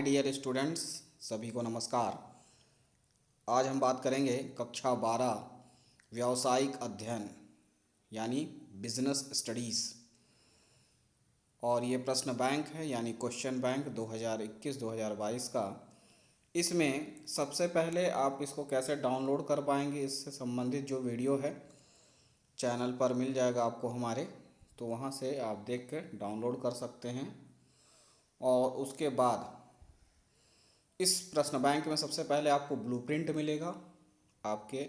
Dear students, सभी को नमस्कार। आज हम बात करेंगे कक्षा 12 व्यावसायिक अध्ययन यानी बिजनेस स्टडीज़। और ये प्रश्न बैंक है यानी क्वेश्चन बैंक 2021-2022 का। इसमें सबसे पहले आप इसको कैसे डाउनलोड कर पाएंगे, इससे संबंधित जो वीडियो है चैनल पर मिल जाएगा आपको हमारे, तो वहाँ से आप देख कर डाउनलोड कर सकते हैं। और उसके बाद इस प्रश्न बैंक में सबसे पहले आपको ब्लूप्रिंट मिलेगा आपके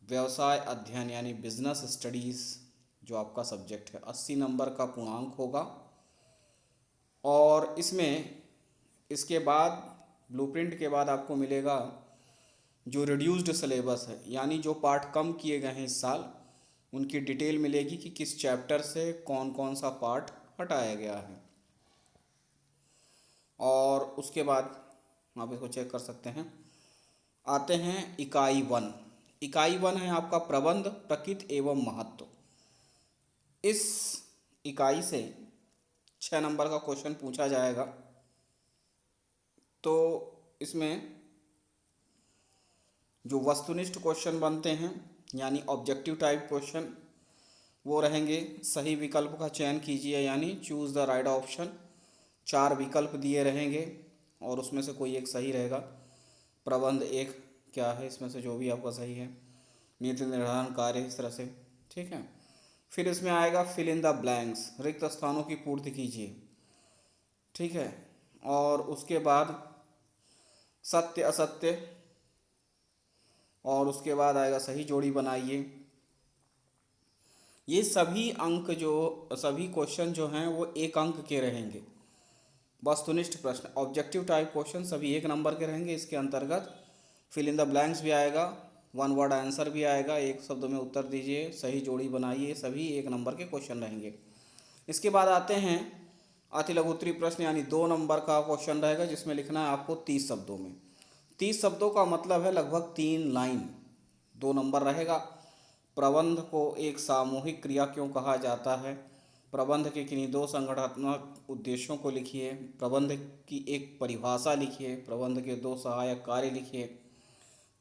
व्यवसाय अध्ययन यानी बिजनेस स्टडीज़, जो आपका सब्जेक्ट है। 80 नंबर का पूर्णांक होगा। और इसके बाद ब्लूप्रिंट के बाद आपको मिलेगा जो रिड्यूस्ड सिलेबस है, यानी जो पार्ट कम किए गए हैं इस साल, उनकी डिटेल मिलेगी कि किस चैप्टर से कौन कौन सा पार्ट हटाया गया है। और उसके बाद आप इसको चेक कर सकते हैं। आते हैं इकाई 1। इकाई 1 है आपका प्रबंध, प्रकृति एवं महत्व। इस इकाई से 6 नंबर का क्वेश्चन पूछा जाएगा। तो इसमें जो वस्तुनिष्ठ क्वेश्चन बनते हैं यानी ऑब्जेक्टिव टाइप क्वेश्चन वो रहेंगे। सही विकल्प का चयन कीजिए यानी चूज़ द राइट ऑप्शन। 4 विकल्प दिए रहेंगे और उसमें से कोई एक सही रहेगा। प्रबंध एक क्या है, इसमें से जो भी आपका सही है। नीति निर्धारण कार्य, इस तरह से, ठीक है। फिर इसमें आएगा फिल इन द ब्लैंक्स, रिक्त स्थानों की पूर्ति कीजिए, ठीक है। और उसके बाद सत्य असत्य, और उसके बाद आएगा सही जोड़ी बनाइए। ये सभी क्वेश्चन जो हैं वो 1 अंक के रहेंगे। वस्तुनिष्ठ प्रश्न ऑब्जेक्टिव टाइप क्वेश्चन सभी 1 नंबर के रहेंगे। इसके अंतर्गत फिल इन द ब्लैंक्स भी आएगा, 1 वर्ड आंसर भी आएगा, 1 शब्द में उत्तर दीजिए, सही जोड़ी बनाइए, सभी 1 नंबर के क्वेश्चन रहेंगे। इसके बाद आते हैं अति लघु उत्तरीय प्रश्न यानी 2 नंबर का क्वेश्चन रहेगा, जिसमें लिखना है आपको 30 शब्दों में। 30 शब्दों का मतलब है लगभग 3 लाइन। 2 नंबर रहेगा। प्रबंध को एक सामूहिक क्रिया क्यों कहा जाता है, प्रबंध के किन्हीं 2 संगठनात्मक उद्देश्यों को लिखिए, प्रबंध की एक परिभाषा लिखिए, प्रबंध के 2 सहायक कार्य लिखिए,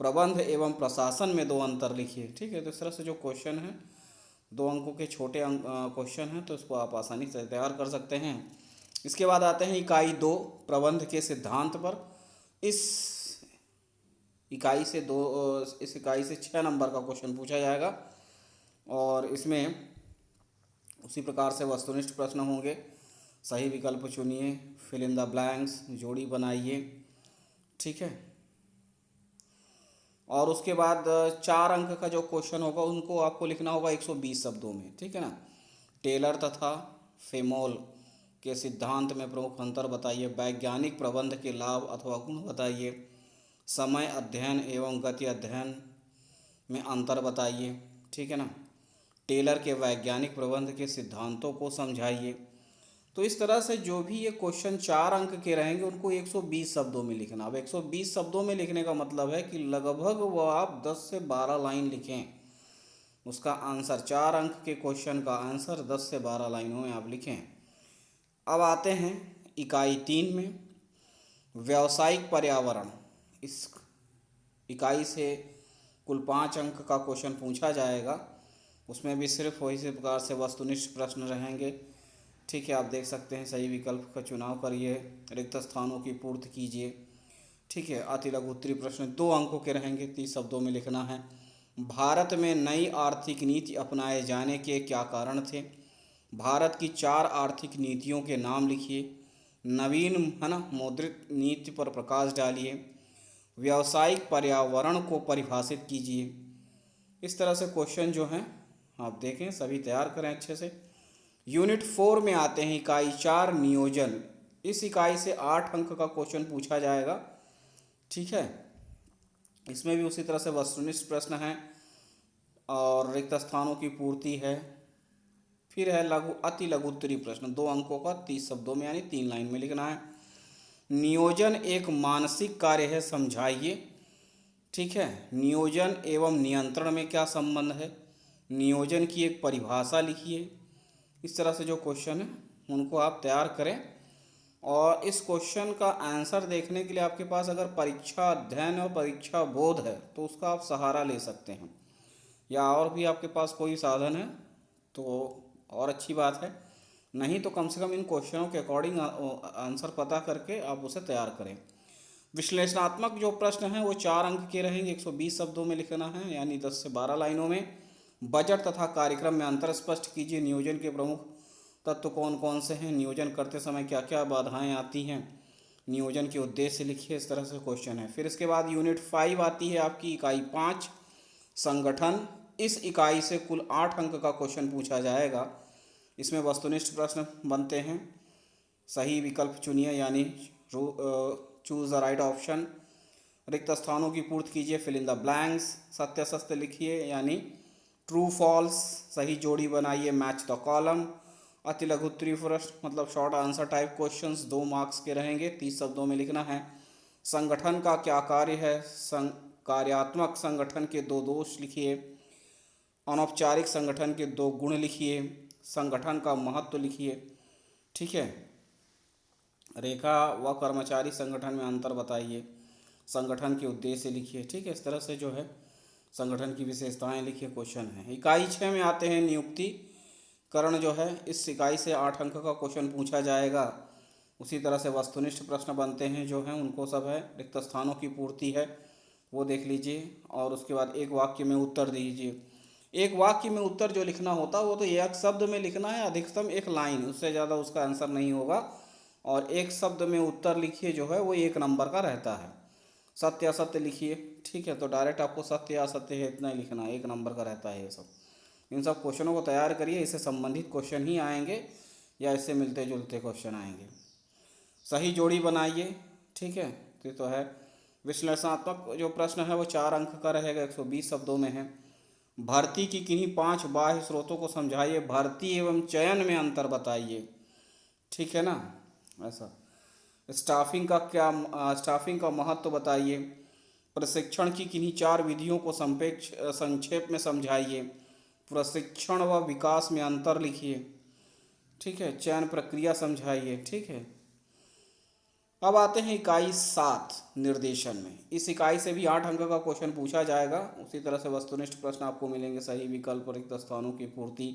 प्रबंध एवं प्रशासन में 2 अंतर लिखिए, ठीक है। तो इस तरह से जो क्वेश्चन है 2 अंकों के छोटे क्वेश्चन हैं, तो इसको आप आसानी से तैयार कर सकते हैं। इसके बाद आते हैं इकाई 2 प्रबंध के सिद्धांत पर। इस इकाई से 6 नंबर का क्वेश्चन पूछा जाएगा। और इसमें उसी प्रकार से वस्तुनिष्ठ प्रश्न होंगे। सही विकल्प चुनिए, फिल इन द ब्लैंक्स, जोड़ी बनाइए, ठीक है। और उसके बाद 4 अंक का जो क्वेश्चन होगा उनको आपको लिखना होगा 120 शब्दों में, ठीक है ना। टेलर तथा फेमोल के सिद्धांत में प्रमुख अंतर बताइए, वैज्ञानिक प्रबंध के लाभ अथवा गुण बताइए, समय अध्ययन एवं गति अध्ययन में अंतर बताइए, ठीक है ना। टेलर के वैज्ञानिक प्रबंध के सिद्धांतों को समझाइए। तो इस तरह से जो भी ये क्वेश्चन 4 अंक के रहेंगे उनको 120 शब्दों में लिखना। अब 120 शब्दों में लिखने का मतलब है कि लगभग वो आप 10 से 12 लाइन लिखें। उसका आंसर 4 अंक के क्वेश्चन का आंसर 10 से 12 लाइनों में आप लिखें। अब आते हैं इकाई 3 में व्यावसायिक पर्यावरण। इस इकाई से कुल 5 अंक का क्वेश्चन पूछा जाएगा। उसमें भी सिर्फ वही से प्रकार से वस्तुनिष्ठ प्रश्न रहेंगे, ठीक है। आप देख सकते हैं सही विकल्प का चुनाव करिए, रिक्त स्थानों की पूर्ति कीजिए, ठीक है। अति लघु उत्तरीय प्रश्न 2 अंकों के रहेंगे, 30 शब्दों में लिखना है। भारत में नई आर्थिक नीति अपनाए जाने के क्या कारण थे, भारत की 4 आर्थिक नीतियों के नाम लिखिए, नवीन मौद्रिक नीति पर प्रकाश डालिए, व्यावसायिक पर्यावरण को परिभाषित कीजिए। इस तरह से क्वेश्चन जो हैं आप देखें, सभी तैयार करें अच्छे से। यूनिट 4 में आते हैं इकाई 4 नियोजन। इस इकाई से 8 अंक का क्वेश्चन पूछा जाएगा, ठीक है। इसमें भी उसी तरह से वस्तुनिष्ठ प्रश्न है और रिक्त स्थानों की पूर्ति है। फिर है अति लघु उत्तरीय प्रश्न 2 अंकों का 30 शब्दों में यानी 3 लाइन में लिखना है। नियोजन एक मानसिक कार्य है, समझाइए, ठीक है। नियोजन एवं नियंत्रण में क्या संबंध है, नियोजन की एक परिभाषा लिखिए। इस तरह से जो क्वेश्चन है उनको आप तैयार करें और इस क्वेश्चन का आंसर देखने के लिए आपके पास अगर परीक्षा अध्ययन और परीक्षा बोध है तो उसका आप सहारा ले सकते हैं, या और भी आपके पास कोई साधन है तो और अच्छी बात है, नहीं तो कम से कम इन क्वेश्चनों के अकॉर्डिंग आंसर पता करके आप उसे तैयार करें। विश्लेषणात्मक जो प्रश्न हैं वो 4 अंक के रहेंगे, 120 शब्दों में लिखना है, यानी 10 से 12 लाइनों में। बजट तथा कार्यक्रम में अंतर स्पष्ट कीजिए। नियोजन के प्रमुख तत्व कौन कौन से हैं, नियोजन करते समय क्या क्या बाधाएं आती हैं, नियोजन के उद्देश्य लिखिए। इस तरह से क्वेश्चन है। फिर इसके बाद यूनिट 5 आती है आपकी, इकाई 5 संगठन। इस इकाई से कुल 8 अंक का क्वेश्चन पूछा जाएगा। इसमें वस्तुनिष्ठ प्रश्न बनते हैं। सही विकल्प चुनिए, यानी चूज द राइट ऑप्शन। रिक्त स्थानों की पूर्ति कीजिए, फिल इन द ब्लैंक्स। सत्य असत्य लिखिए, यानी ट्रू फॉल्स। सही जोड़ी बनाइए, मैच द कॉलम। अति लघु उत्तरीय प्रश्न मतलब short answer type questions 2 marks के रहेंगे, 30 शब्दों में लिखना है। संगठन का क्या कार्य है, कार्यात्मक संगठन के 2 दोष लिखिए। अनौपचारिक संगठन के 2 गुण लिखिए। संगठन का महत्व लिखिए। ठीक है। रेखा व कर्मचारी संगठन में अंतर बताइए। संगठन के उद्देश्य लिखिए। ठीक है, इस तरह से जो है संगठन की विशेषताएं लिखिए, क्वेश्चन है। इकाई 6 में आते हैं नियुक्ति करण जो है, इस इकाई से 8 अंक का क्वेश्चन पूछा जाएगा। उसी तरह से वस्तुनिष्ठ प्रश्न बनते हैं जो हैं, उनको सब है। रिक्त स्थानों की पूर्ति है, वो देख लीजिए। और उसके बाद एक वाक्य में उत्तर दीजिए। एक वाक्य में उत्तर जो लिखना होता है वो तो एक शब्द में लिखना है, अधिकतम 1 लाइन, उससे ज़्यादा उसका आंसर नहीं होगा। और एक शब्द में उत्तर लिखिए जो है वो 1 नंबर का रहता है। सत्य असत्य लिखिए। ठीक है, तो डायरेक्ट आपको सत्य असत्य है इतना ही लिखना है, 1 नंबर का रहता है ये सब। इन सब क्वेश्चनों को तैयार करिए, इससे संबंधित क्वेश्चन ही आएंगे या इससे मिलते जुलते क्वेश्चन आएंगे। सही जोड़ी बनाइए। ठीक है, तो है। विश्लेषणात्मक जो प्रश्न है वो 4 अंक का रहेगा, 120 शब्दों में है। भर्ती की किन्हीं 5 बाह्य स्रोतों को समझाइए। भर्ती एवं चयन में अंतर बताइए। ठीक है ना, ऐसा। स्टाफिंग का महत्व बताइए। प्रशिक्षण की किन्हीं 4 विधियों को संक्षेप में समझाइए। प्रशिक्षण व विकास में अंतर लिखिए। ठीक है, चयन प्रक्रिया समझाइए। ठीक है। अब आते हैं इकाई 7 निर्देशन में। इस इकाई से भी 8 अंक का क्वेश्चन पूछा जाएगा। उसी तरह से वस्तुनिष्ठ प्रश्न आपको मिलेंगे। सही विकल्प, रिक्त स्थानों की पूर्ति,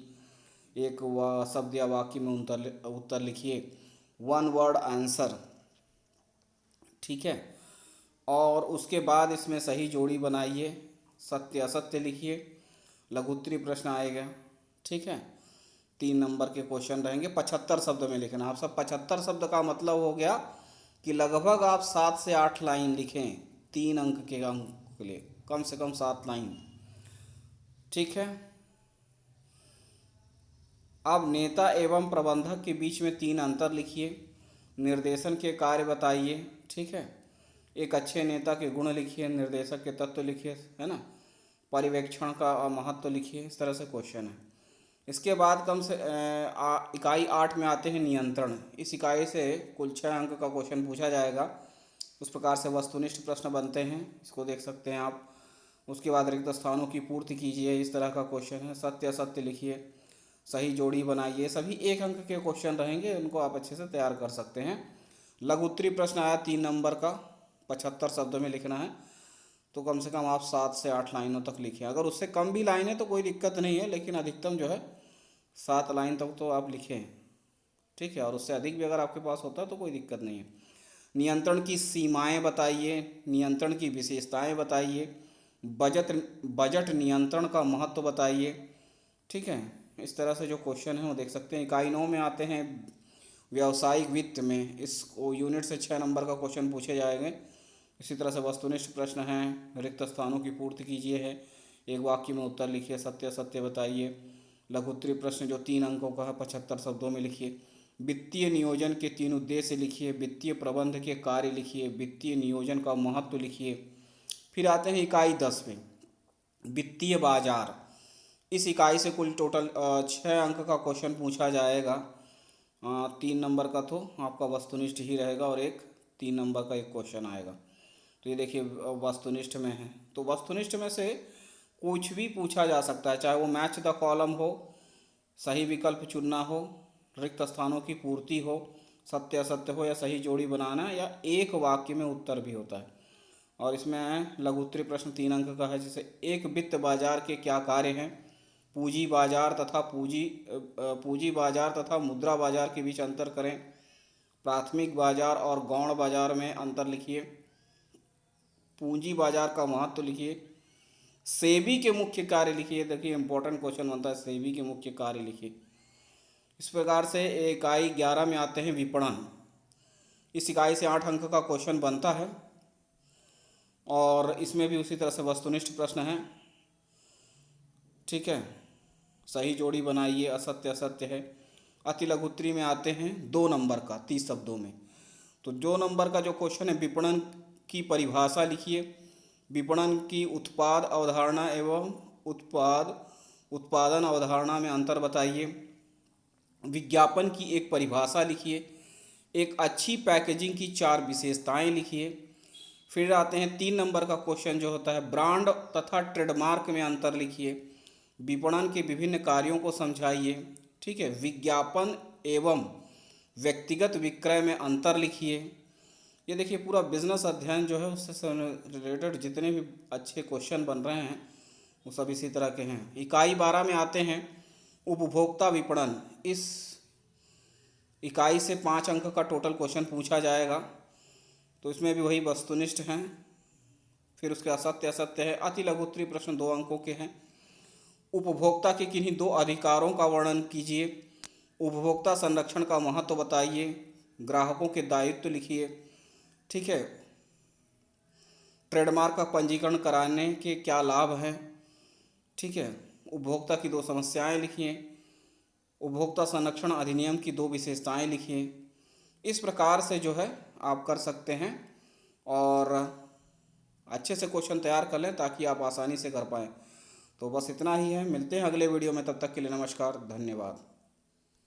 एक शब्द या वाक्य में उत्तर लिखिए। 1 वर्ड आंसर। ठीक है। और उसके बाद इसमें सही जोड़ी बनाइए। सत्य असत्य लिखिए। लघु उत्तरीय प्रश्न आएगा। ठीक है, 3 नंबर के क्वेश्चन रहेंगे। 75 शब्द में लिखना। आप सब 75 शब्द का मतलब हो गया कि लगभग आप 7 से 8 लाइन लिखें। 3 अंक के लिए कम से कम 7 लाइन। ठीक है। अब नेता एवं प्रबंधक के बीच में 3 अंतर लिखिए। निर्देशन के कार्य बताइए। ठीक है। एक अच्छे नेता के गुण लिखिए। निर्देशक के तत्व लिखिए, है ना। पर्यवेक्षण का महत्व लिखिए। इस तरह से क्वेश्चन है। इसके बाद इकाई 8 में आते हैं नियंत्रण। इस इकाई से कुल 6 अंक का क्वेश्चन पूछा जाएगा। उस प्रकार से वस्तुनिष्ठ प्रश्न बनते हैं, इसको देख सकते हैं आप। उसके बाद रिक्त स्थानों की पूर्ति कीजिए, इस तरह का क्वेश्चन है। सत्य असत्य लिखिए। सही जोड़ी बनाइए। सभी 1 अंक के क्वेश्चन रहेंगे, उनको आप अच्छे से तैयार कर सकते हैं। लघु उत्तरीय प्रश्न आया 3 नंबर का, 75 शब्दों में लिखना है। तो कम से कम आप 7 से 8 लाइनों तक लिखें। अगर उससे कम भी लाइन है तो कोई दिक्कत नहीं है, लेकिन अधिकतम जो है 7 लाइन तक तो आप लिखें। ठीक है, और उससे अधिक भी अगर आपके पास होता है तो कोई दिक्कत नहीं है। नियंत्रण की सीमाएं बताइए। नियंत्रण की विशेषताएं बताइए। बजट नियंत्रण का महत्व बताइए। ठीक है, इस तरह से जो क्वेश्चन है वो देख सकते हैं। इकाई 9 में आते हैं व्यावसायिक वित्त में। इस यूनिट से 6 नंबर का क्वेश्चन पूछे जाएंगे। इसी तरह से वस्तुनिष्ठ प्रश्न हैं। रिक्त स्थानों की पूर्ति कीजिए है। एक वाक्य में उत्तर लिखिए। सत्य असत्य बताइए। लघु उत्तरीय प्रश्न जो 3 अंकों का है 75 शब्दों में लिखिए। वित्तीय नियोजन के 3 उद्देश्य लिखिए। वित्तीय प्रबंध के कार्य लिखिए। वित्तीय नियोजन का महत्व लिखिए। फिर आते हैं इकाई 10 में, वित्तीय बाजार। इस इकाई से कुल टोटल 6 अंक का क्वेश्चन पूछा जाएगा। 3 नंबर का तो आपका वस्तुनिष्ठ ही रहेगा और एक 3 नंबर का एक क्वेश्चन आएगा। तो ये देखिए वस्तुनिष्ठ में है, तो वस्तुनिष्ठ में से कुछ भी पूछा जा सकता है, चाहे वो मैच द कॉलम हो, सही विकल्प चुनना हो, रिक्त स्थानों की पूर्ति हो, सत्य असत्य हो या सही जोड़ी बनाना, या एक वाक्य में उत्तर भी होता है। और इसमें लघु उत्तरीय प्रश्न 3 अंक का है, जैसे एक वित्त बाजार के क्या कार्य हैं, पूंजी बाजार तथा पूंजी बाजार तथा मुद्रा बाजार के बीच अंतर करें, प्राथमिक बाजार और गौण बाजार में अंतर लिखिए, पूंजी बाजार का महत्व लिखिए, सेबी के मुख्य कार्य लिखिए। देखिए इंपॉर्टेंट क्वेश्चन बनता है, सेबी के मुख्य कार्य लिखिए। इस प्रकार से इकाई 11 में आते हैं विपणन। इस इकाई से 8 अंक का क्वेश्चन बनता है और इसमें भी उसी तरह से वस्तुनिष्ठ प्रश्न है। ठीक है, सही जोड़ी बनाइए, असत्य असत्य है। अति लघु उत्तरीय में आते हैं 2 नंबर का 30 शब्दों में। तो 2 नंबर का जो क्वेश्चन है, विपणन की परिभाषा लिखिए, विपणन की उत्पाद अवधारणा एवं उत्पादन अवधारणा में अंतर बताइए, विज्ञापन की एक परिभाषा लिखिए, एक अच्छी पैकेजिंग की 4 विशेषताएं लिखिए। फिर आते हैं 3 नंबर का क्वेश्चन जो होता है, ब्रांड तथा ट्रेडमार्क में अंतर लिखिए, विपणन के विभिन्न कार्यों को समझाइए। ठीक है, विज्ञापन एवं व्यक्तिगत विक्रय में अंतर लिखिए। ये देखिए पूरा बिजनेस अध्ययन जो है उससे रिलेटेड जितने भी अच्छे क्वेश्चन बन रहे हैं वो सब इसी तरह के हैं। इकाई 12 में आते हैं उपभोक्ता विपणन। इस इकाई से 5 अंक का टोटल क्वेश्चन पूछा जाएगा, तो इसमें भी वही वस्तुनिष्ठ हैं। फिर उसके असत्य असत्य है। अति लघु उत्तरीय प्रश्न 2 अंकों के हैं। उपभोक्ता के किन्हीं 2 अधिकारों का वर्णन कीजिए, उपभोक्ता संरक्षण का महत्व बताइए, ग्राहकों के दायित्व लिखिए। ठीक है, ट्रेडमार्क का पंजीकरण कराने के क्या लाभ हैं। ठीक है, उपभोक्ता की 2 समस्याएं लिखिए, उपभोक्ता संरक्षण अधिनियम की 2 विशेषताएं लिखिए। इस प्रकार से जो है आप कर सकते हैं और अच्छे से क्वेश्चन तैयार कर लें ताकि आप आसानी से कर पाएँ। तो बस इतना ही है, मिलते हैं अगले वीडियो में, तब तक के लिए नमस्कार, धन्यवाद।